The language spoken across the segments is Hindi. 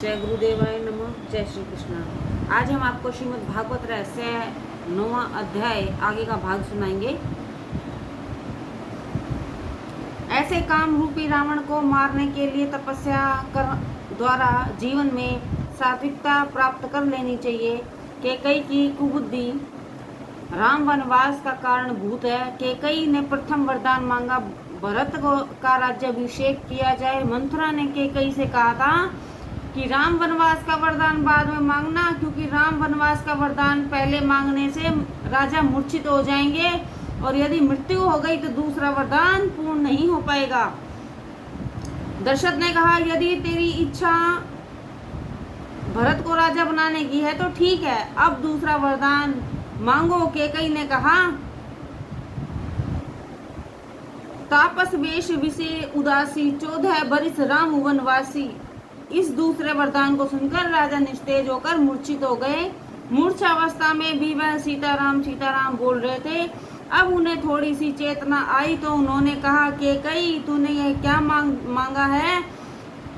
जय गुरुदेवाय नमः। जय श्री कृष्ण। आज हम आपको श्रीमद् भागवत रहस्य 9वां अध्याय आगे का भाग सुनाएंगे। ऐसे काम रूपी रावण को मारने के लिए तपस्या कर द्वारा जीवन में सात्विकता प्राप्त कर लेनी चाहिए। कैकई की कुबुद्धि राम वनवास का कारण भूत है। कैकई ने प्रथम वरदान मांगा, भरत का राज्याभिषेक किया जाए। मंथरा ने कैकई से कहा था कि राम वनवास का वरदान बाद में मांगना, क्योंकि राम वनवास का वरदान पहले मांगने से राजा मूर्छित हो जाएंगे और यदि मृत्यु हो गई तो दूसरा वरदान पूर्ण नहीं हो पाएगा। दशरथ ने कहा, यदि तेरी इच्छा भरत को राजा बनाने की है तो ठीक है, अब दूसरा वरदान मांगो। कैकई ने कहा, तापस वेश विषय उदासी 14 बरिस राम वनवासी। इस दूसरे वरदान को सुनकर राजा निस्तेज होकर मूर्छित हो गए। मूर्छावस्था में भी वह सीताराम बोल रहे थे। अब उन्हें थोड़ी सी चेतना आई तो उन्होंने कहा, कैकई तूने ये क्या मांगा है?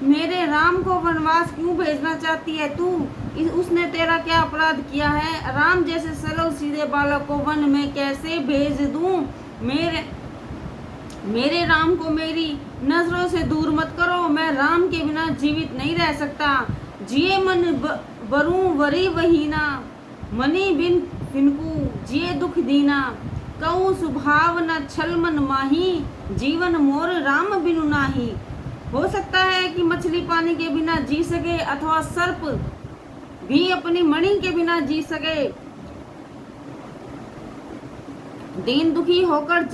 मेरे राम को वनवास क्यों भेजना चाहती है तू? उसने तेरा क्या अपराध किया है? राम जैसे सरल सीधे बालक को वन में कैसे भेज दूं? मेरे राम को मेरी नजरों से दूर मत करो। मैं राम के बिना जीवित नहीं रह सकता। जिए मन बरूं वरी वहीना, मनी बिन फिनकू जिए दुख दीना। कहूँ सुभाव न छल मन माही, जीवन मोर राम बिनु नाही। हो सकता है कि मछली पानी के बिना जी सके अथवा सर्प भी अपनी मणि के बिना जी सके। दीन दुखी होकर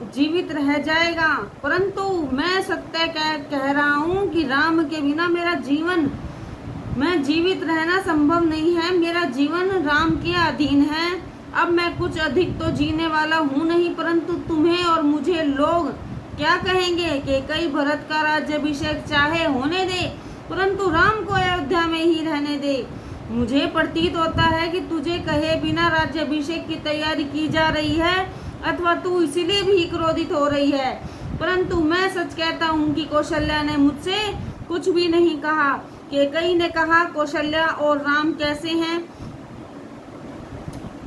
जीवित रह जाएगा, परंतु मैं सत्य कह रहा हूँ कि राम के बिना मैं जीवित रहना संभव नहीं है। मेरा जीवन राम के अधीन है। अब मैं कुछ अधिक तो जीने वाला हूँ नहीं, परंतु तुम्हें और मुझे लोग क्या कहेंगे? कि कई भरत का राज्याभिषेक चाहे होने दे, परंतु राम को अयोध्या में ही रहने दे। मुझे प्रतीत होता है कि तुझे कहे बिना राज्याभिषेक की तैयारी की जा रही है, अथवा तू इसीलिए भी क्रोधित हो रही है। परंतु मैं सच कहता हूँ कि कौशल्या ने मुझसे कुछ भी नहीं कहा। कैकई ने कहा, कौशल्या और राम कैसे हैं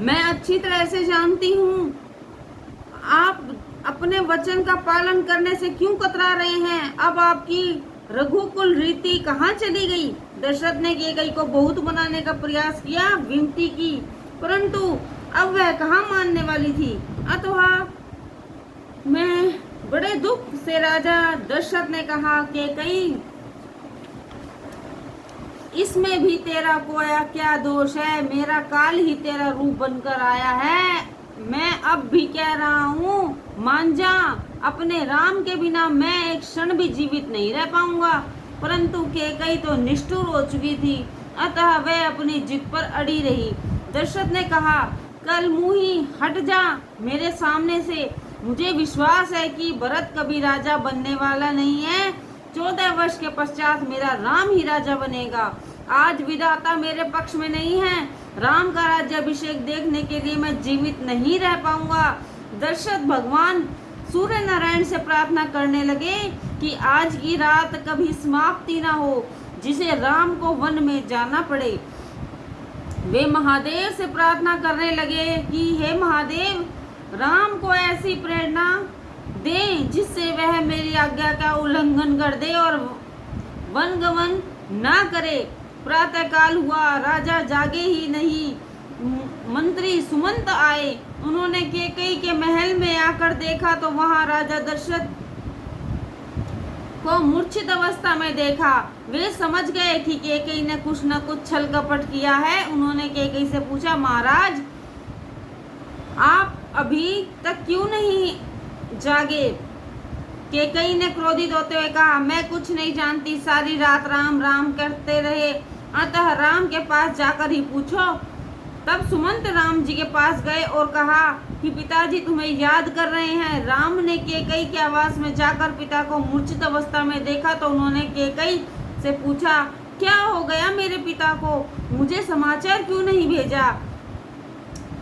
मैं अच्छी तरह से जानती हूँ। आप अपने वचन का पालन करने से क्यों कतरा रहे हैं? अब आपकी रघुकुल रीति कहाँ चली गई? दशरथ ने कैकई को बहुत मनाने का प्रयास किया, विनती की, परंतु अब वह कहाँ मानने वाली थी। अतः मैं बड़े दुख से राजा दशरथ ने कहा, कैकई इसमें भी तेरा कोया क्या दोष है? मेरा काल ही तेरा रूप बनकर आया है। मैं अब भी कह रहा हूँ, मान जा, अपने राम के बिना मैं एक क्षण भी जीवित नहीं रह पाऊंगा। परंतु कैकई तो निष्ठुर हो चुकी थी, अतः वह अपनी जिद पर अड़ी रही। दशरथ ने कहा, कल मुही हट जा मेरे सामने से। मुझे विश्वास है कि भरत कभी राजा बनने वाला नहीं है। 14 वर्ष के पश्चात मेरा राम ही राजा बनेगा। आज विधाता मेरे पक्ष में नहीं है। राम का राज्याभिषेक देखने के लिए मैं जीवित नहीं रह पाऊंगा। दशरथ भगवान सूर्य नारायण से प्रार्थना करने लगे कि आज की रात कभी समाप्ति ना हो जिसे राम को वन में जाना पड़े। वे महादेव से प्रार्थना करने लगे कि हे महादेव, राम को ऐसी प्रेरणा दे जिससे वह मेरी आज्ञा का उल्लंघन कर दे और वनगमन ना करे। प्रातः काल हुआ, राजा जागे ही नहीं। मंत्री सुमंत आए। उन्होंने कैकई के महल में आकर देखा तो वहां राजा दशरथ को मूर्छित अवस्था में देखा। वे समझ गए कि कैकई ने कुछ न कुछ छल कपट किया है। उन्होंने कैकई से पूछा, महाराज आप अभी तक क्यों नहीं जागे? कैकई ने क्रोधित होते हुए कहा, मैं कुछ नहीं जानती, सारी रात राम राम करते रहे, अतः राम के पास जाकर ही पूछो। तब सुमंत राम जी के पास गए और कहा कि पिताजी तुम्हें याद कर रहे हैं। राम ने कैकई के आवास में जाकर पिता को मूर्छित अवस्था में देखा तो उन्होंने कैकई से पूछा, क्या हो गया मेरे पिता को? मुझे समाचार क्यों नहीं भेजा?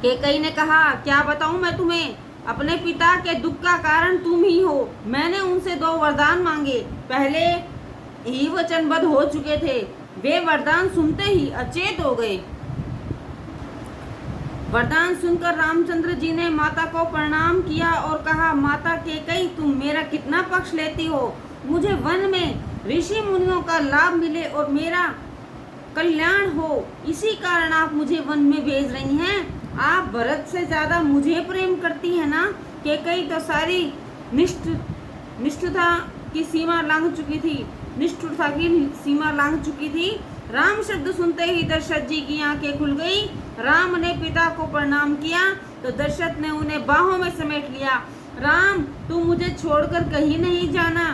कैकई ने कहा, क्या बताऊं मैं तुम्हें? अपने पिता के दुख का कारण तुम ही हो। मैंने उनसे 2 वरदान मांगे, पहले ही वचनबद्ध हो चुके थे, वे वरदान सुनते ही अचेत हो गए। वरदान सुनकर रामचंद्र जी ने माता को प्रणाम किया और कहा, माता कैकेयी, तुम मेरा कितना पक्ष लेती हो। मुझे वन में ऋषि मुनियों का लाभ मिले और मेरा कल्याण हो, इसी कारण आप मुझे वन में भेज रही हैं। आप भरत से ज्यादा मुझे प्रेम करती है ना। कैकेयी तो सारी निष्ठुरता की सीमा लांघ चुकी थी। राम शब्द सुनते ही दशरथ जी की आंखें खुल गई। राम ने पिता को प्रणाम किया तो दशरथ ने उन्हें बाहों में समेट लिया। राम, तुम मुझे छोड़कर कहीं नहीं जाना।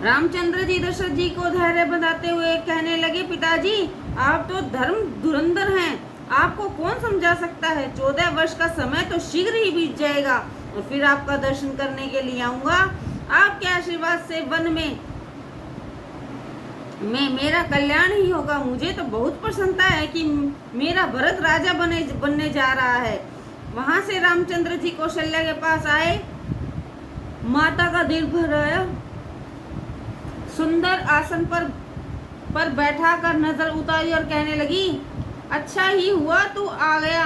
रामचंद्र जी दशरथ जी को धैर्य बंधाते हुए कहने लगे, पिताजी, आप तो धर्म धुरंधर हैं, आपको कौन समझा सकता है। 14 वर्ष का समय तो शीघ्र ही बीत जाएगा और फिर आपका दर्शन करने के लिए आऊंगा। आपके आशीर्वाद से वन में मेरा कल्याण ही होगा। मुझे तो बहुत प्रसन्नता है कि मेरा भरत राजा बनने जा रहा है। वहां से रामचंद्र जी कौशल्या के पास आए। माता का दिल भर आया। सुंदर आसन पर बैठा कर नजर उतारी और कहने लगी, अच्छा ही हुआ तू आ गया।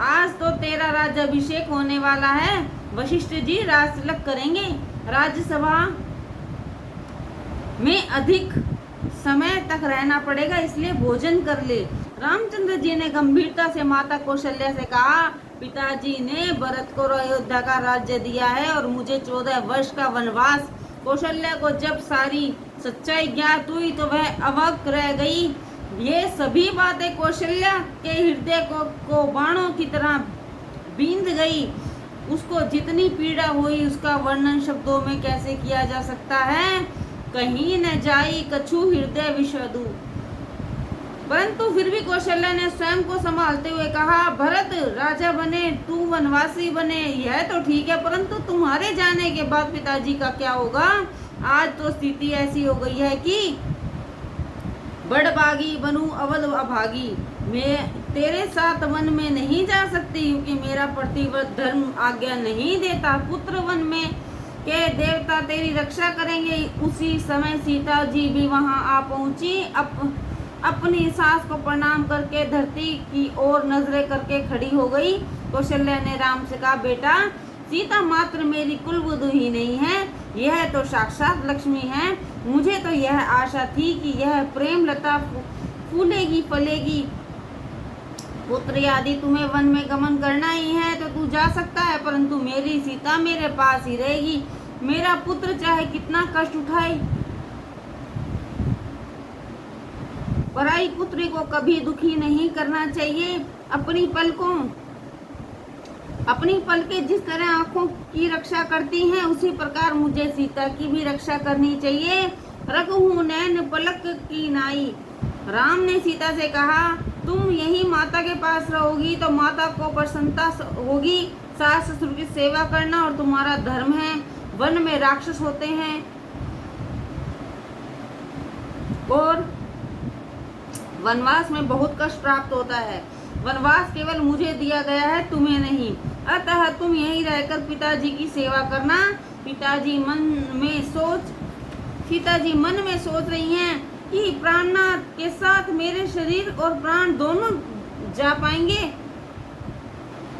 आज तो तेरा राज्याभिषेक होने वाला है। वशिष्ठ जी राज तिलक करेंगे। राज्यसभा में अधिक समय तक रहना पड़ेगा, इसलिए भोजन कर ले। रामचंद्र जी ने गंभीरता से माता कौशल्या से कहा, पिताजी ने भरत को अयोध्या का राज्य दिया है और मुझे 14 वर्ष का वनवास। कौशल्या को जब सारी सच्चाई ज्ञात हुई तो वह अवाक रह गई। ये सभी बातें कौशल्या के हृदय को बाणों की तरह बींध गई। उसको जितनी पीड़ा हुई उसका वर्णन शब्दों में कैसे किया जा सकता है। कहीं न जाई कछु हृदय विषदु। परंतु फिर भी कौशल्या ने स्वयं को संभालते हुए कहा, भरत राजा बने, तू वनवासी बने, यह तो ठीक है, परंतु तुम्हारे जाने के बाद पिताजी का क्या होगा। आज तो स्थिति ऐसी हो गई है कि बड़भागी बनूं अवध अभागी। मैं तेरे साथ वन में नहीं जा सकती क्योंकि मेरा प्रतिव्रत धर्म आज्ञा नहीं देता। पुत्र वन में के देवता तेरी रक्षा करेंगे। उसी समय सीता जी भी वहां आ पहुंची। अपनी सास को प्रणाम करके धरती की ओर नजरें करके खड़ी हो गई। कौशल्या ने राम से कहा, बेटा, सीता मात्र मेरी कुलवधू ही नहीं है, यह तो साक्षात लक्ष्मी है। मुझे तो यह आशा थी कि यह प्रेम लता फूलेगी फलेगी। पुत्र आदि तुम्हें वन में गमन करना ही है तो तू जा सकता है, परंतु मेरी सीता मेरे पास ही रहेगी। मेरा पुत्र चाहे कितना कष्ट उठाए, पराई पुत्री को कभी दुखी नहीं करना चाहिए। अपनी पलकें जिस तरह आंखों की रक्षा करती हैं, उसी प्रकार मुझे सीता की भी रक्षा करनी चाहिए। रघु नैन पलक की नाई। राम ने सीता से कहा, तुम यही माता के पास रहोगी तो माता को प्रसन्नता होगी। सास ससुर की सेवा करना और तुम्हारा धर्म है। वन में राक्षस होते हैं और वनवास में बहुत कष्ट प्राप्त होता है। वनवास केवल मुझे दिया गया है, तुम्हें नहीं। अतः तुम यहीं रहकर पिताजी की सेवा करना। सीताजी मन में सोच रही हैं कि प्राणनाथ के साथ मेरे शरीर और प्राण दोनों जा पाएंगे।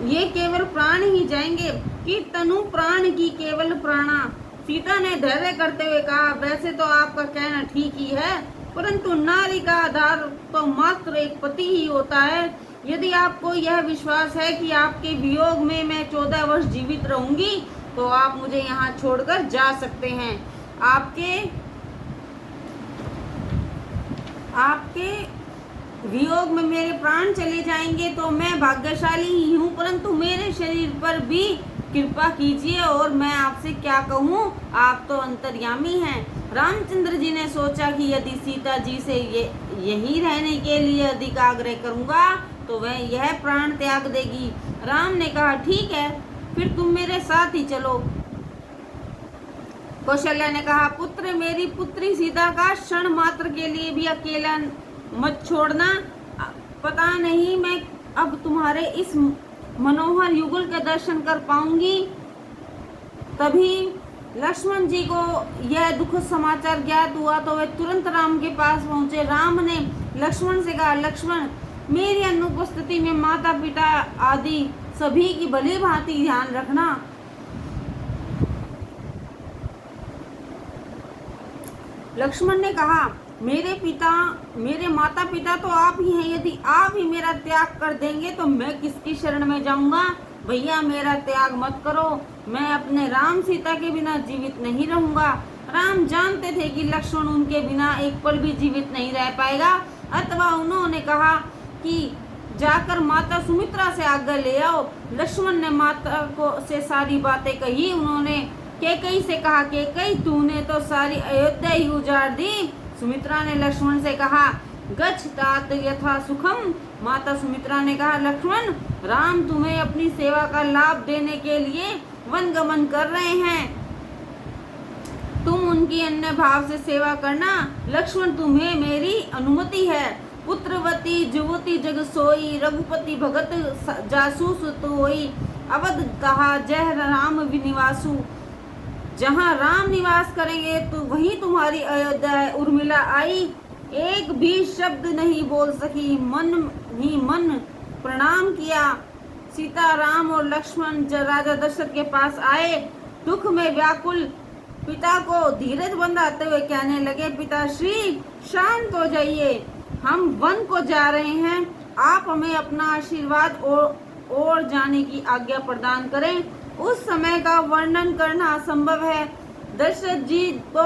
ये केवल प्राण ही जाएंगे कि तनु प्राण की केवल प्राणा। सीता ने धैर्य करते हुए कहा, वैसे तो आपका कहना ठीक ही है, परंतु नारी का आधार तो मात्र एक पति ही होता है। यदि आपको यह विश्वास है कि आपके वियोग में मैं 14 वर्ष जीवित रहूंगी तो आप मुझे यहाँ छोड़कर जा सकते हैं। आपके वियोग में मेरे प्राण चले जाएंगे तो मैं भाग्यशाली ही हूँ, परंतु मेरे शरीर पर भी कृपा कीजिए और मैं आपसे क्या कहूँ, आप तो अंतर्यामी हैं। रामचंद्र जी ने सोचा कि यदि सीता जी से यहीं रहने के लिए अधिक आग्रह करूँगा तो वह यह प्राण त्याग देगी। राम ने कहा, ठीक है, फिर तुम मेरे साथ ही चलो। कौशल्या ने कहा, पुत्र, मेरी पुत्री सीता का क्षण मात्र के लिए भी अकेला मत छोड़ना। पता नहीं मैं अब तुम्हारे इस मनोहर युगल के दर्शन कर पाऊंगी। तभी लक्ष्मण जी को यह दुखद समाचार ज्ञात हुआ तो वे तुरंत राम के पास पहुंचे। राम ने लक्ष्मण से कहा, लक्ष्मण, मेरी अनुपस्थिति में माता पिता आदि सभी की भली भांति ध्यान रखना। लक्ष्मण ने कहा, मेरे माता पिता तो आप ही हैं। यदि आप ही मेरा त्याग कर देंगे तो मैं किसकी शरण में जाऊंगा। भैया, मेरा त्याग मत करो। मैं अपने राम सीता के बिना जीवित नहीं रहूंगा। राम जानते थे कि लक्ष्मण उनके बिना एक पल भी जीवित नहीं रह पाएगा। अथवा उन्होंने कहा कि जाकर माता सुमित्रा से आज्ञा ले आओ। लक्ष्मण ने माता को से सारी बातें कही। उन्होंने कैकेयी से कहा, कैकेयी, तूने तो सारी अयोध्या ही उजाड़ दी। सुमित्रा ने लक्ष्मण से कहा, गच्छ तात यथा सुखम। माता सुमित्रा ने कहा, लक्ष्मण, राम तुम्हें अपनी सेवा का लाभ देने के लिए वन गमन कर रहे हैं। तुम उनकी अन्य भाव से सेवा करना। लक्ष्मण, तुम्हें मेरी अनुमति है। पुत्रवती जुवती जग सोई, रघुपति भगत जासूस तोई। अवध कहा जय राम विनिवासु। जहाँ राम निवास करेंगे तो वहीं तुम्हारी अयोध्या है। उर्मिला आई, एक भी शब्द नहीं बोल सकी, मन ही मन प्रणाम किया। सीता, राम और लक्ष्मण राजा दशरथ के पास आए। दुख में व्याकुल पिता को धीरज बंधाते हुए कहने लगे, पिताश्री, शांत हो जाइए। हम वन को जा रहे हैं। आप हमें अपना आशीर्वाद और जाने की आज्ञा प्रदान करें। उस समय का वर्णन करना असंभव है। दशरथ जी तो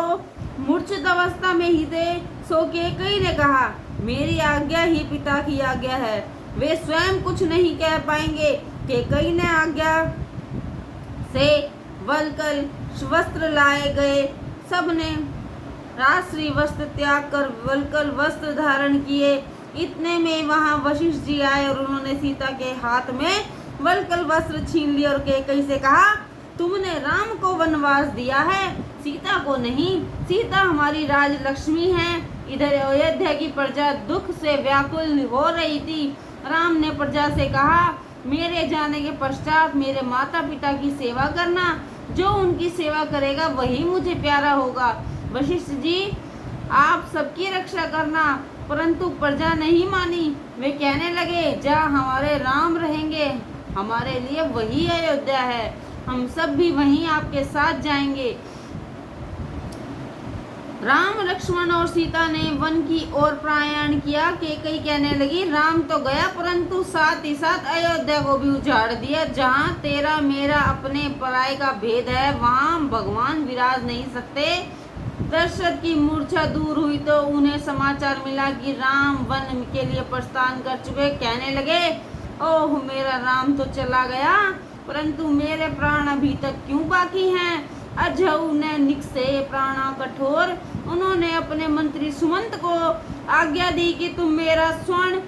मूर्छित अवस्था में ही थे। सो कैकेयी ने कहा, मेरी आज्ञा ही पिता की आज्ञा है। वे स्वयं कुछ नहीं कह पाएंगे। कैकेयी ने आज्ञा से वल्कल वस्त्र लाए गए। सबने राजश्री वस्त्र त्याग कर वल्कल वस्त्र धारण किए। इतने में वहां वशिष्ठ जी आए और उन्होंने सीता के हाथ में वल्कल वस्त्र छीन लिया और कैकेयी से कहा, तुमने राम को वनवास दिया है, सीता को नहीं। सीता हमारी राजलक्ष्मी है। इधर अयोध्या की प्रजा दुख से व्याकुल हो रही थी। राम ने प्रजा से कहा, मेरे जाने के पश्चात मेरे माता पिता की सेवा करना। जो उनकी सेवा करेगा वही मुझे प्यारा होगा। वशिष्ठ जी, आप सबकी रक्षा करना। परंतु प्रजा नहीं मानी। वे कहने लगे, जहाँ हमारे राम रहेंगे हमारे लिए वही अयोध्या है। हम सब भी वहीं आपके साथ जाएंगे। राम, लक्ष्मण और सीता ने वन की ओर प्रयाण किया। कैकेयी कहने लगी, राम तो गया परंतु साथ ही साथ अयोध्या को भी उजाड़ दिया। जहाँ तेरा मेरा अपने पराये का भेद है, वहाँ भगवान विराज नहीं सकते। दशरथ की मूर्छा दूर हुई तो उन्हें समाचार मिला कि राम वन के लिए प्रस्थान कर चुके। कहने लगे, ओह, मेरा राम तो चला गया, परंतु मेरे प्राण अभी तक क्यों बाकी हैं। अजहू ने निकसे प्राणा कठोर। उन्होंने अपने मंत्री सुमंत को आज्ञा दी कि तुम मेरा स्वर्ण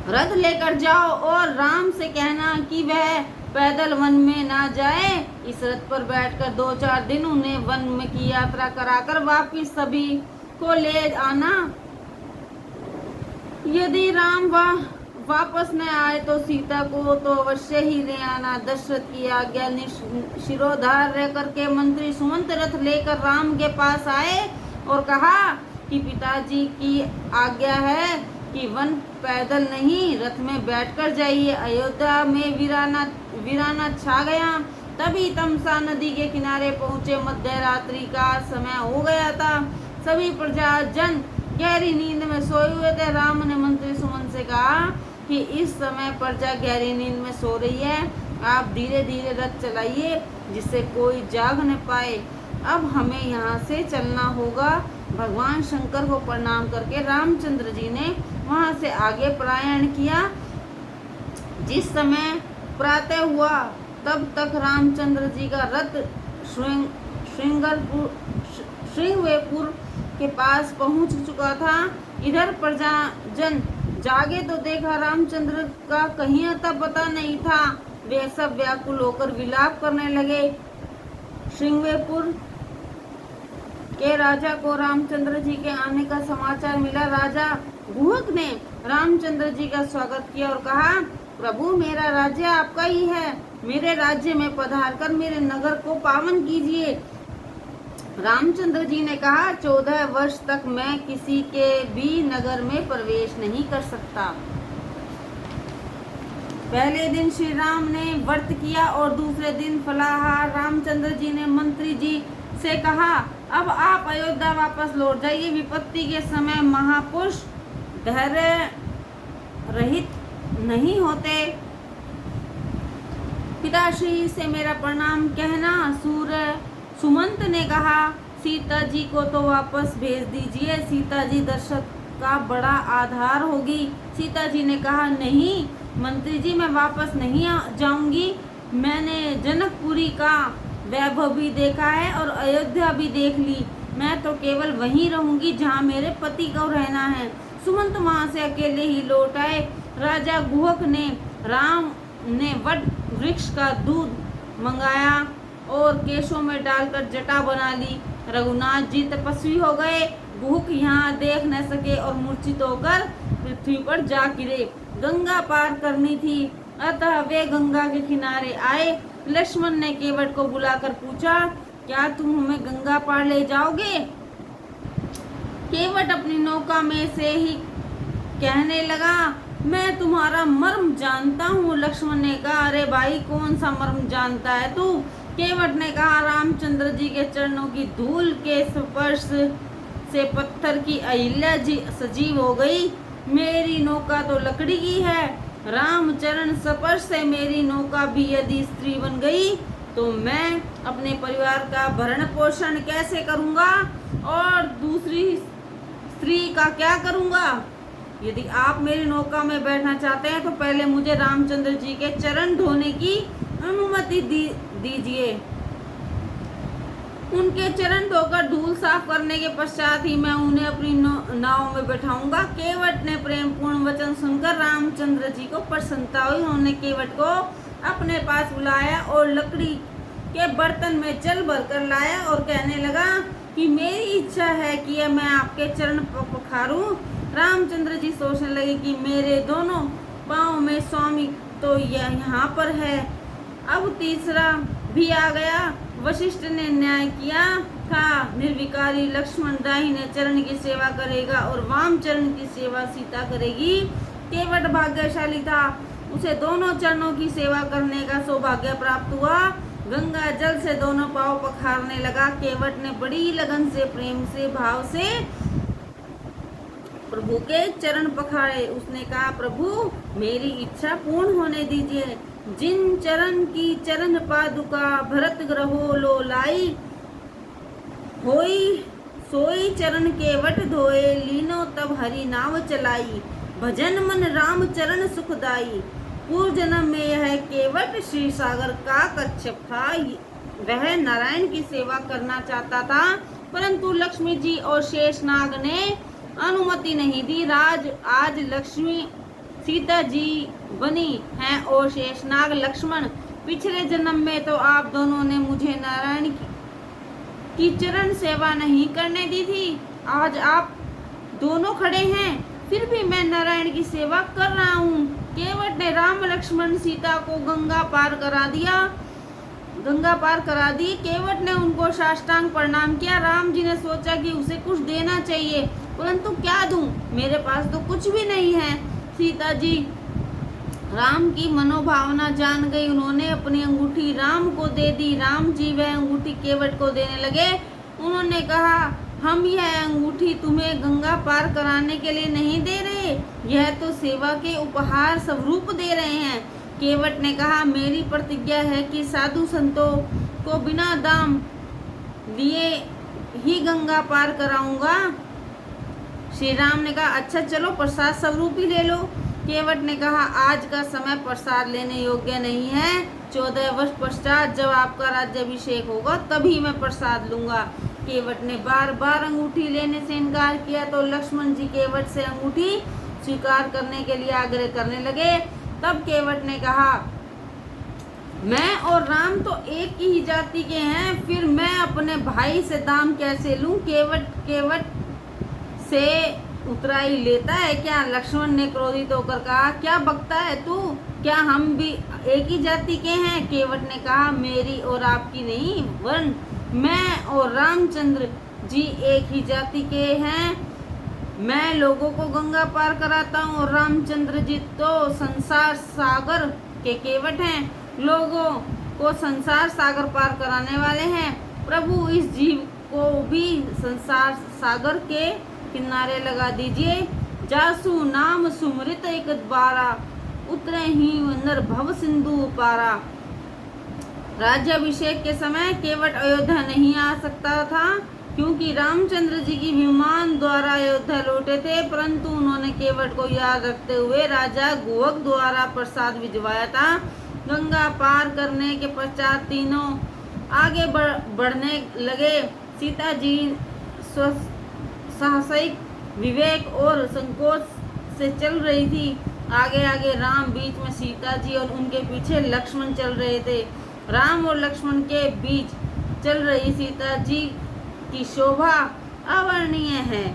रथ लेकर जाओ और राम से कहना कि वह पैदल वन में ना जाए। इस रथ पर बैठकर 2-4 दिन उन्हें वन में की यात्रा कराकर वापिस सभी को ले आना। यदि राम वापस न आए तो सीता को तो अवश्य ही ले आना। दशरथ की आज्ञा शिरोधार्य करके मंत्री सुमंत रथ लेकर राम के पास आए और कहा कि पिताजी की आज्ञा है कि वन पैदल नहीं रथ में बैठकर जाइए। अयोध्या में वीराना छा गया। तभी तमसा नदी के किनारे पहुंचे। मध्य रात्रि का समय हो गया था। सभी प्रजाजन गहरी नींद में सोए हुए थे। राम ने मंत्री सुमंत से कहा कि इस समय प्रजा गहरी नींद में सो रही है। आप धीरे धीरे रथ चलाइए जिससे कोई जाग न पाए। अब हमें यहाँ से चलना होगा। भगवान शंकर को प्रणाम करके रामचंद्र जी ने वहाँ से आगे प्रयाण किया। जिस समय प्रातः हुआ तब तक रामचंद्र जी का रथ श्रृंगवेपुर के पास पहुँच चुका था। इधर प्रजाजन जागे तो देखा रामचंद्र का कहीं अता पता नहीं था। वे सब व्याकुल होकर विलाप करने लगे। श्रृंगवेपुर के राजा को रामचंद्र जी के आने का समाचार मिला। राजा गुहक ने रामचंद्र जी का स्वागत किया और कहा, प्रभु मेरा राज्य आपका ही है, मेरे राज्य में पधार कर मेरे नगर को पावन कीजिए। रामचंद्र जी ने कहा 14 वर्ष तक मैं किसी के भी नगर में प्रवेश नहीं कर सकता। पहले दिन श्री राम ने व्रत किया और दूसरे दिन फलाहार। रामचंद्र जी ने मंत्री जी से कहा अब आप अयोध्या वापस लौट जाइए। विपत्ति के समय महापुरुष धैर्य रहित नहीं होते। पिताश्री से मेरा प्रणाम कहना। सुमंत ने कहा सीता जी को तो वापस भेज दीजिए, सीता जी दशरथ का बड़ा आधार होगी। सीता जी ने कहा नहीं मंत्री जी, मैं वापस नहीं जाऊंगी। मैंने जनकपुरी का वैभव भी देखा है और अयोध्या भी देख ली। मैं तो केवल वहीं रहूंगी जहां मेरे पति को रहना है। सुमंत वहां से अकेले ही लौट आए। राजा गुहक ने राम ने वट वृक्ष का दूध मंगाया और केशों में डालकर जटा बना ली। रघुनाथ जी तपस्वी हो गए। गुहक यहाँ देख न सके और मूर्छित होकर पृथ्वी पर जा गिरे। गंगा पार करनी थी, अतः वे गंगा के किनारे आए। लक्ष्मण ने केवट को बुलाकर पूछा क्या तुम हमें गंगा पार ले जाओगे? केवट अपनी नौका में से ही कहने लगा मैं तुम्हारा मर्म जानता हूँ। लक्ष्मण ने कहा अरे भाई कौन सा मर्म जानता है तू? केवट ने कहा रामचंद्र जी के चरणों की धूल के स्पर्श से पत्थर की अहिल्या सजीव हो गई। मेरी नौका तो लकड़ी की है। रामचरण स्पर्श से मेरी नौका भी यदि स्त्री बन गई तो मैं अपने परिवार का भरण पोषण कैसे करूंगा और दूसरी स्त्री का क्या करूंगा? यदि आप मेरी नौका में बैठना चाहते हैं तो पहले मुझे रामचंद्र जी के चरण धोने की अनुमति दीजिए। उनके चरण धोकर धूल साफ करने के पश्चात ही मैं उन्हें अपनी नाव में बैठाऊंगा। केवट ने प्रेम पूर्ण वचन सुनकर रामचंद्र जी को प्रसन्नता हुई। उन्होंने केवट को अपने पास बुलाया और लकड़ी के बर्तन में जल भरकर लाया और कहने लगा कि मेरी इच्छा है कि मैं आपके चरण पखारूं। रामचंद्र जी सोचने लगे कि मेरे दोनों पाँव में स्वामी तो यहाँ पर है, अब तीसरा भी आ गया। वशिष्ठ ने न्याय किया था, निर्विकारी लक्ष्मण दाहिने चरण की सेवा करेगा और वाम चरण की सेवा सीता करेगी। केवट भाग्यशाली था, उसे दोनों चरणों की सेवा करने का सौभाग्य प्राप्त हुआ। गंगा जल से दोनों पांव पखारने लगा। केवट ने बड़ी लगन से प्रेम से भाव से प्रभु के चरण पखारे। उसने कहा प्रभु मेरी इच्छा पूर्ण होने दीजिए। जिन चरण की चरण पादुका भरत ग्रहो लो लाई, होई सोई चरण केवट धोए, लीनो तब हरि नाव चलाई। भजन मन राम चरण सुखदाई, पूर्व जन्म में यह केवट श्री सागर का कच्छप था। वह नारायण की सेवा करना चाहता था, परंतु लक्ष्मी जी और शेषनाग ने अनुमति नहीं दी। आज लक्ष्मी सीता जी बनी हैं और शेषनाग लक्ष्मण। पिछले जन्म में तो आप दोनों ने मुझे नारायण की चरण सेवा नहीं करने दी थी। आज आप दोनों खड़े हैं, फिर भी मैं नारायण की सेवा कर रहा हूँ। केवट ने राम लक्ष्मण सीता को गंगा पार करा दी। केवट ने उनको साष्टांग प्रणाम किया। राम जी ने सोचा कि उसे कुछ देना चाहिए, परंतु क्या दूं? मेरे पास तो कुछ भी नहीं है। सीता जी राम की मनोभावना जान गई। उन्होंने अपनी अंगूठी राम को दे दी। राम जी वह अंगूठी केवट को देने लगे। उन्होंने कहा हम यह अंगूठी तुम्हें गंगा पार कराने के लिए नहीं दे रहे, यह तो सेवा के उपहार स्वरूप दे रहे हैं। केवट ने कहा मेरी प्रतिज्ञा है कि साधु संतों को बिना दाम लिए ही गंगा पार कराऊंगा। श्री राम ने कहा अच्छा चलो प्रसाद स्वरूप ही ले लो। केवट ने कहा आज का समय प्रसाद लेने योग्य नहीं है। 14 वर्ष पश्चात जब आपका राज्याभिषेक होगा तभी मैं प्रसाद लूंगा। केवट ने बार बार अंगूठी लेने से इनकार किया तो लक्ष्मण जी केवट से अंगूठी स्वीकार करने के लिए आग्रह करने लगे। तब केवट ने कहा मैं और राम तो एक ही जाति के हैं, फिर मैं अपने भाई से दाम कैसे लूं? केवट से उतराई लेता है क्या? लक्ष्मण ने क्रोधित होकर कहा, क्या बकता है तू? क्या हम भी एक ही जाति के हैं? केवट ने कहा, मेरी और आपकी नहीं, वरन मैं और रामचंद्र जी एक ही जाति के हैं। मैं लोगों को गंगा पार कराता हूँ और रामचंद्र जी तो संसार सागर के केवट हैं, लोगों को संसार सागर पार कराने वाले हैं। प्रभु इस जीव को भी संसार सागर के किनारे लगा दीजिए। जासु नाम सुमृत एक बारा, उतरे ही नर भव सिंधु पारा। राज्याभिषेक के समय केवट अयोध्या नहीं आ सकता था, क्योंकि रामचंद्र जी की विमान द्वारा अयोध्या लौटे थे, परंतु उन्होंने केवट को याद रखते हुए राजा गुहक द्वारा प्रसाद भिजवाया था। गंगा पार करने के पश्चात तीनों आगे बढ़ने लगे। सीता जी साहसिक विवेक और संकोच से चल रही थी। आगे आगे राम, बीच में सीता जी और उनके पीछे लक्ष्मण चल रहे थे। राम और लक्ष्मण के बीच चल रही सीता जी की शोभा अवर्णनीय है।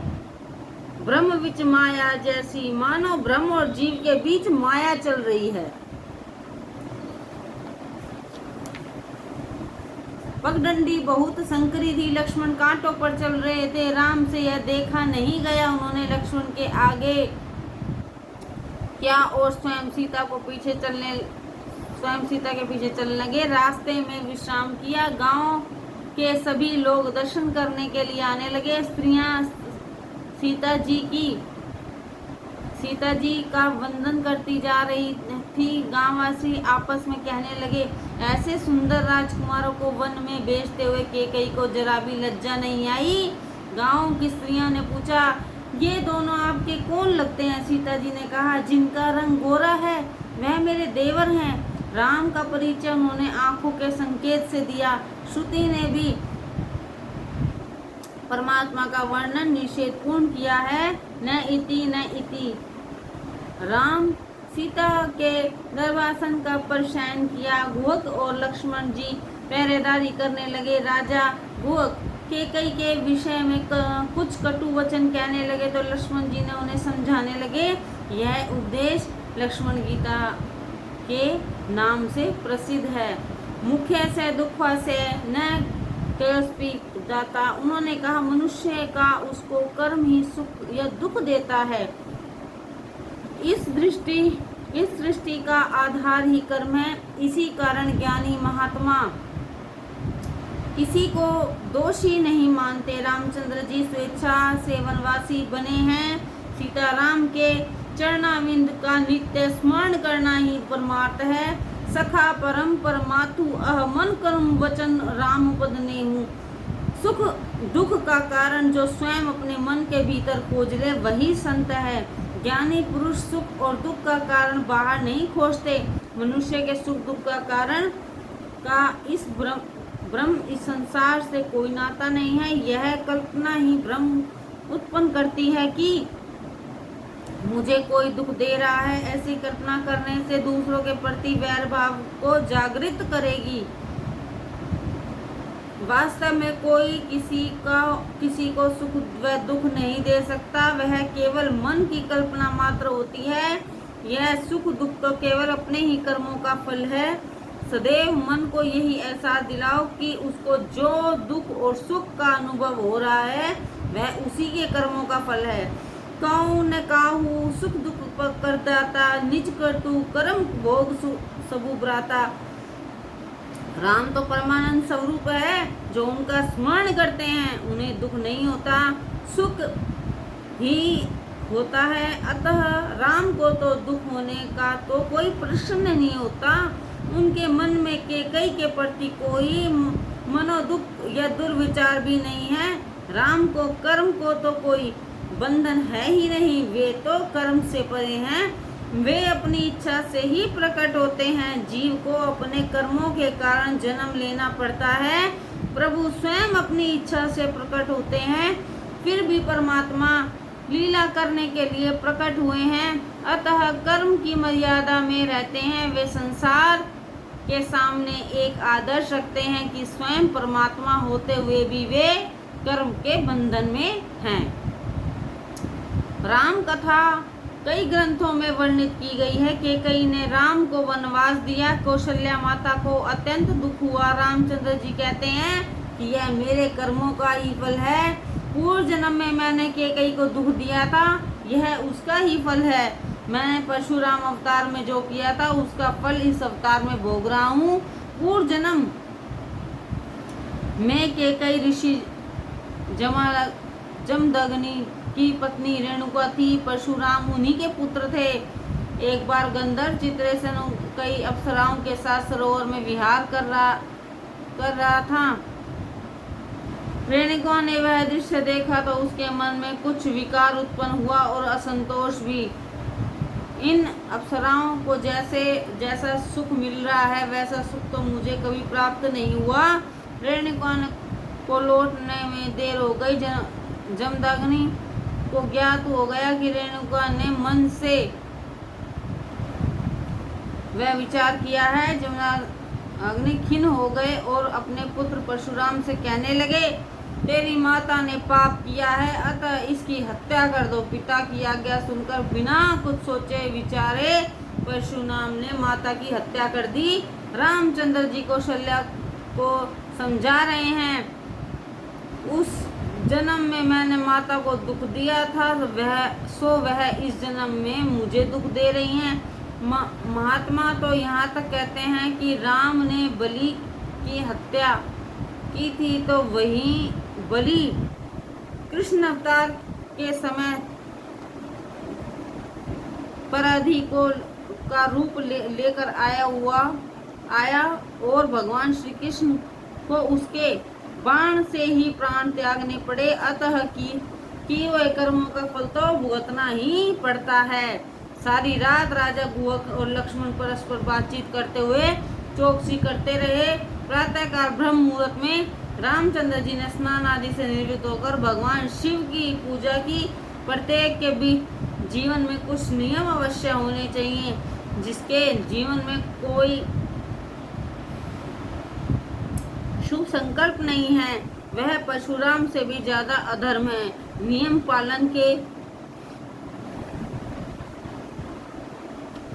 ब्रह्म विच माया जैसी, मानो ब्रह्म और जीव के बीच माया चल रही है। पगडंडी बहुत संकरी थी, लक्ष्मण कांटों पर चल रहे थे। राम से यह देखा नहीं गया, उन्होंने लक्ष्मण के आगे क्या और स्वयं सीता के पीछे चलने लगे। रास्ते में विश्राम किया। गांव के सभी लोग दर्शन करने के लिए आने लगे। स्त्रियां सीता जी का वंदन करती जा रही थी। गांववासी आपस में कहने लगे, ऐसे सुंदर राजकुमारों को वन में बेचते हुए केकई को जरा भी लज्जा नहीं आई। गांव की स्त्रियों ने पूछा, ये दोनों आपके कौन लगते हैं? सीता जी ने कहा, जिनका रंग गोरा है वह मेरे देवर हैं। राम का परिचय उन्होंने आंखों के संकेत से दिया। श्रुति ने भी परमात्मा का वर्णन निषेधपूर्ण किया है। न इति। राम सीता के दरवासन का परशयन किया। गुहक और लक्ष्मण जी पहरेदारी करने लगे। राजा गुहक केकई के विषय में कुछ कटु वचन कहने लगे तो लक्ष्मण जी ने उन्हें समझाने लगे। यह उपदेश लक्ष्मण गीता के नाम से प्रसिद्ध है। मुख्य से दुख से न कयोस्पी दाता। उन्होंने कहा, मनुष्य का उसको कर्म ही सुख या दुख देता है। इस सृष्टि का आधार ही कर्म है। इसी कारण ज्ञानी महात्मा किसी को दोषी नहीं मानते। रामचंद्र जी स्वेच्छा से वनवासी बने हैं। सीताराम के चरणाविंद का नित्य स्मरण करना ही परमार्थ है। सखा परम परमातु मन कर्म वचन राम पद नेहु। सुख दुख का कारण जो स्वयं अपने मन के भीतर खोज ले वही संत है। ज्ञानी पुरुष सुख और दुख का कारण बाहर नहीं खोजते। मनुष्य के सुख दुख का कारण का इस ब्रह्म इस संसार से कोई नाता नहीं है। यह कल्पना ही ब्रह्म उत्पन्न करती है कि मुझे कोई दुख दे रहा है। ऐसी कल्पना करने से दूसरों के प्रति वैर भाव को जागृत करेगी। वास्तव में कोई किसी को सुख व दुख नहीं दे सकता। वह केवल मन की कल्पना मात्र होती है। यह सुख दुख तो केवल अपने ही कर्मों का फल है। सदैव मन को यही एहसास दिलाओ कि उसको जो दुख और सुख का अनुभव हो रहा है वह उसी के कर्मों का फल है। कहूँ न काहू सुख दुख कर दाता, निज कर तू कर्म भोग सबु ब्राता। राम तो परमानंद स्वरूप है। जो उनका स्मरण करते हैं उन्हें दुख नहीं होता, सुख ही होता है। अतः राम को तो दुख होने का तो कोई प्रश्न नहीं होता। उनके मन में केकई के प्रति कोई मनोदुख या दुर्विचार भी नहीं है। राम को कर्म को तो कोई बंधन है ही नहीं। वे तो कर्म से परे हैं। वे अपनी इच्छा से ही प्रकट होते हैं। जीव को अपने कर्मों के कारण जन्म लेना पड़ता है। प्रभु स्वयं अपनी इच्छा से प्रकट होते हैं। फिर भी परमात्मा लीला करने के लिए प्रकट हुए हैं। अतः कर्म की मर्यादा में रहते हैं। वे संसार के सामने एक आदर्श रखते हैं कि स्वयं परमात्मा होते हुए भी वे कर्म के बंधन में हैं। राम कथा कई ग्रंथों में वर्णित की गई है। कैकेयी ने राम को वनवास दिया। कौशल्या माता को अत्यंत दुख हुआ। रामचंद्र जी कहते हैं कि यह मेरे कर्मों का ही फल है। पूर्व जन्म में मैंने कैकेयी को दुख दिया था, यह उसका ही फल है। मैंने परशुराम अवतार में जो किया था उसका फल इस अवतार में भोग रहा हूँ। पूर्व जन्म में कैकेयी ऋषि जमदग्नि की पत्नी रेणुका थी। परशुराम उन्हीं के पुत्र थे। एक बार गंधर्व चित्रेशन कई अप्सराओं के साथ सरोवर में विहार कर रहा था। रेणुका ने वह दृश्य देखा तो उसके मन में कुछ विकार उत्पन्न हुआ और असंतोष भी। इन अप्सराओं को जैसा सुख मिल रहा है वैसा सुख तो मुझे कभी प्राप्त नहीं हुआ। रेणुका को लौटने में देर हो गई। जमदग्नि को ज्ञात हो गया कि रेणुका ने मन से वह विचार किया है। जमदग्नि खिन्न हो गए और अपने पुत्र परशुराम से कहने लगे, तेरी माता ने पाप किया है, अतः इसकी हत्या कर दो। पिता की आज्ञा सुनकर बिना कुछ सोचे विचारे परशुराम ने माता की हत्या कर दी। रामचंद्र जी कौशल्या को समझा रहे हैं, उस जन्म में मैंने माता को दुख दिया था, वह इस जन्म में मुझे दुख दे रही हैं। महात्मा तो यहाँ तक कहते हैं कि राम ने बलि की हत्या की थी तो वही बलि कृष्ण अवतार के समय पराधी का रूप लेकर आया और भगवान श्री कृष्ण को उसके बाण से ही प्राण त्यागने पड़े। अतः किए हुए कर्मों का फल तो भुगतना ही पड़ता है। सारी रात राजा गुहक और लक्ष्मण परस्पर बातचीत करते हुए चौकसी करते रहे। प्रातःकाल ब्रह्म मुहूर्त में रामचंद्र जी ने स्नान आदि से निवृत्त होकर भगवान शिव की पूजा की। प्रत्येक के भी जीवन में कुछ नियम अवश्य होने चाहिए। जिसके जीवन में कोई शुभ संकल्प नहीं है वह परशुराम से भी ज्यादा अधर्म है। नियम पालन के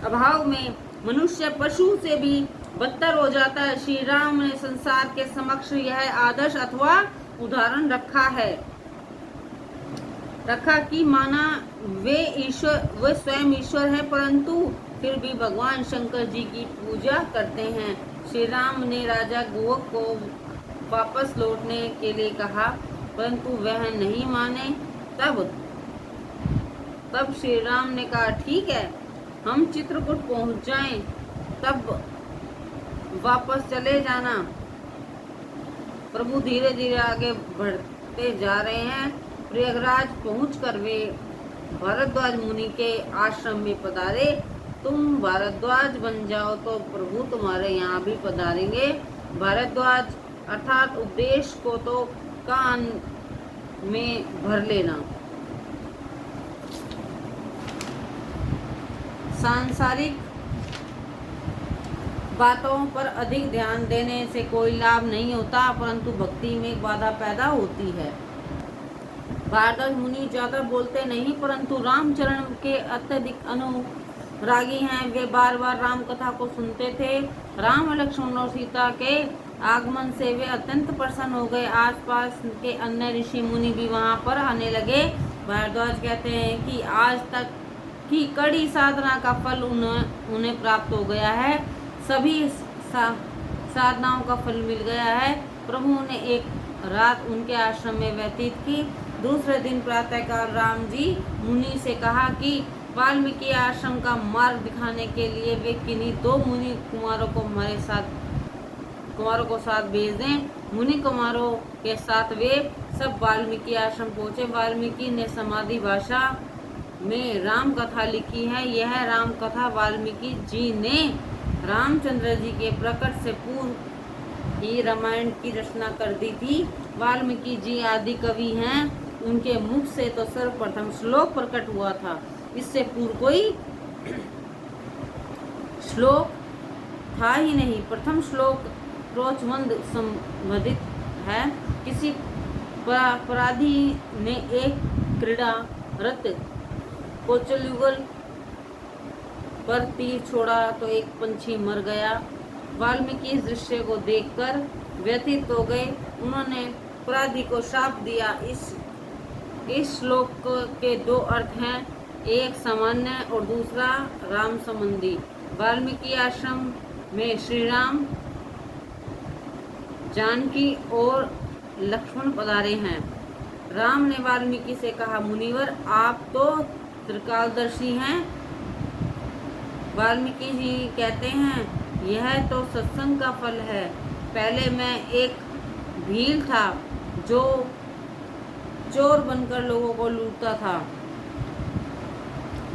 अभाव में मनुष्य पशु से भी बदतर हो जाता है। श्री राम ने संसार के समक्ष यह आदर्श अथवा उदाहरण रखा कि माना वे स्वयं ईश्वर है परंतु फिर भी भगवान शंकर जी की पूजा करते हैं। श्री राम ने राजा गुहक को वापस लौटने के लिए कहा परंतु वह नहीं माने। तब श्री राम ने कहा, ठीक है, हम चित्रकूट पहुंच जाएं, तब वापस चले जाना। प्रभु धीरे धीरे आगे बढ़ते जा रहे हैं। प्रयागराज पहुंचकर वे भारद्वाज मुनि के आश्रम में पधारे। तुम भारद्वाज बन जाओ तो प्रभु तुम्हारे यहाँ भी पधारेंगे। भारद्वाज अर्थात उपदेश को तो कान में भर लेना। सांसारिक बातों पर अधिक ध्यान देने से कोई लाभ नहीं होता परंतु भक्ति में बाधा पैदा होती है। भारद्वाज मुनि ज्यादा बोलते नहीं परंतु रामचरण के अत्यधिक अनुरागी हैं। वे बार बार राम कथा को सुनते थे। राम लक्ष्मण और सीता के आगमन से वे अत्यंत प्रसन्न हो गए। आसपास के अन्य ऋषि मुनि भी वहां पर आने लगे। भारद्वाज कहते हैं कि आज तक की कड़ी साधना का फल उन्हें प्राप्त हो गया है। सभी साधनाओं का फल मिल गया है। प्रभु ने एक रात उनके आश्रम में व्यतीत की। दूसरे दिन प्रातःकाल राम जी मुनि से कहा कि वाल्मीकि आश्रम का मार्ग दिखाने के लिए वे किन्हीं 2 मुनि कुमारों को साथ भेज दें। मुनि कुमारों के साथ वे सब वाल्मीकि आश्रम पहुंचे। वाल्मीकि ने समाधि भाषा में राम कथा लिखी है। यह राम कथा वाल्मीकि जी ने रामचंद्र जी के प्रकट से पूर्व ही रामायण की रचना कर दी थी। वाल्मीकि जी आदि कवि हैं। उनके मुख से तो सर्वप्रथम श्लोक प्रकट हुआ था। इससे पूर्व कोई श्लोक था ही नहीं। प्रथम श्लोक रोचमंद संबंधित है। किसी अपराधी ने एक क्रीड़ा रत कोचलयुगल पर तीर छोड़ा तो एक पंछी मर गया। वाल्मीकि इस दृश्य को देखकर व्यथित हो गए। उन्होंने अपराधी को श्राप दिया। इस श्लोक के दो अर्थ हैं, एक सामान्य और दूसरा राम संबंधी। वाल्मीकि आश्रम में श्री राम, जानकी और लक्ष्मण पधारे हैं। राम ने वाल्मीकि से कहा, मुनिवर आप तो त्रिकालदर्शी हैं। वाल्मीकि जी कहते हैं, यह तो सत्संग का फल है। पहले मैं एक भील था जो चोर बनकर लोगों को लूटता था।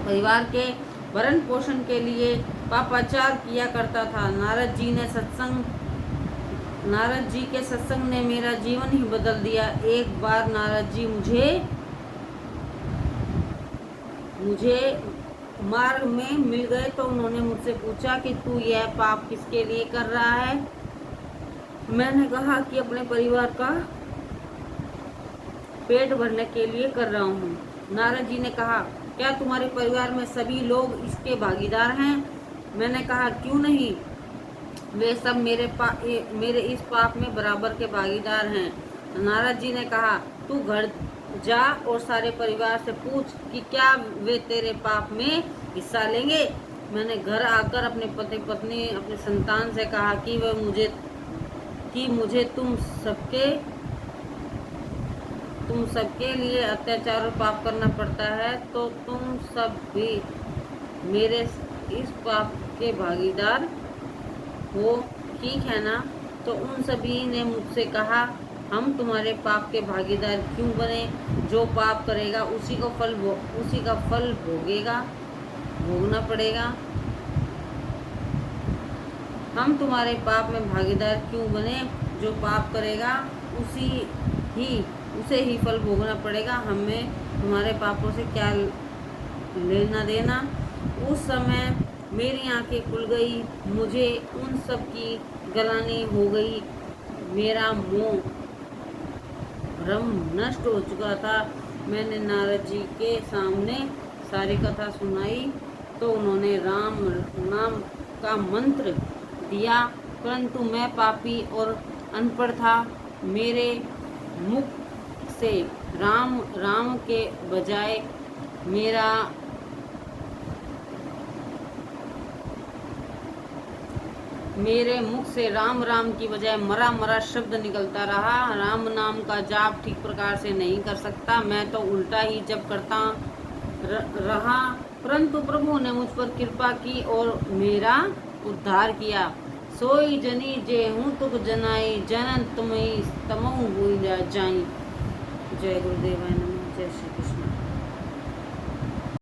परिवार के भरण पोषण के लिए पापाचार किया करता था। नारद जी के सत्संग ने मेरा जीवन ही बदल दिया। एक बार नारद जी मुझे मार्ग में मिल गए तो उन्होंने मुझसे पूछा कि तू यह पाप किसके लिए कर रहा है। मैंने कहा कि अपने परिवार का पेट भरने के लिए कर रहा हूँ। नारद जी ने कहा, क्या तुम्हारे परिवार में सभी लोग इसके भागीदार हैं? मैंने कहा, क्यों नहीं, वे सब मेरे इस पाप में बराबर के भागीदार हैं। नारद जी ने कहा, तू घर जा और सारे परिवार से पूछ कि क्या वे तेरे पाप में हिस्सा लेंगे। मैंने घर आकर अपने पति पत्नी अपने संतान से कहा कि मुझे तुम सबके लिए अत्याचार और पाप करना पड़ता है, तो तुम सब भी मेरे इस पाप के भागीदार हो, ठीक है ना? तो उन सभी ने मुझसे कहा, हम तुम्हारे पाप के भागीदार क्यों बने? जो पाप करेगा उसी का फल भोगना पड़ेगा। हम तुम्हारे पाप में भागीदार क्यों बने? जो पाप करेगा उसे ही फल भोगना पड़ेगा। हमें तुम्हारे पापों से क्या लेना देना। उस समय मेरी आंखें खुल गई, मुझे उन सब की गलानी हो गई। मेरा मोह भ्रम नष्ट हो चुका था। मैंने नारद जी के सामने सारी कथा सुनाई तो उन्होंने राम नाम का मंत्र दिया, परंतु मैं पापी और अनपढ़ था। मेरे मुख से राम के बजाय मेरे मुख से राम की बजाय मरा शब्द निकलता रहा। राम नाम का जाप ठीक प्रकार से नहीं कर सकता, मैं तो उल्टा ही जप करता रहा। परंतु प्रभु ने मुझ पर कृपा की और मेरा उद्धार किया। सोई जनी जे हूँ तुक जनाई, जनन तुम्हें तमऊ हुई जाई। जय गुरुदेव नमः। जय श्री कृष्ण।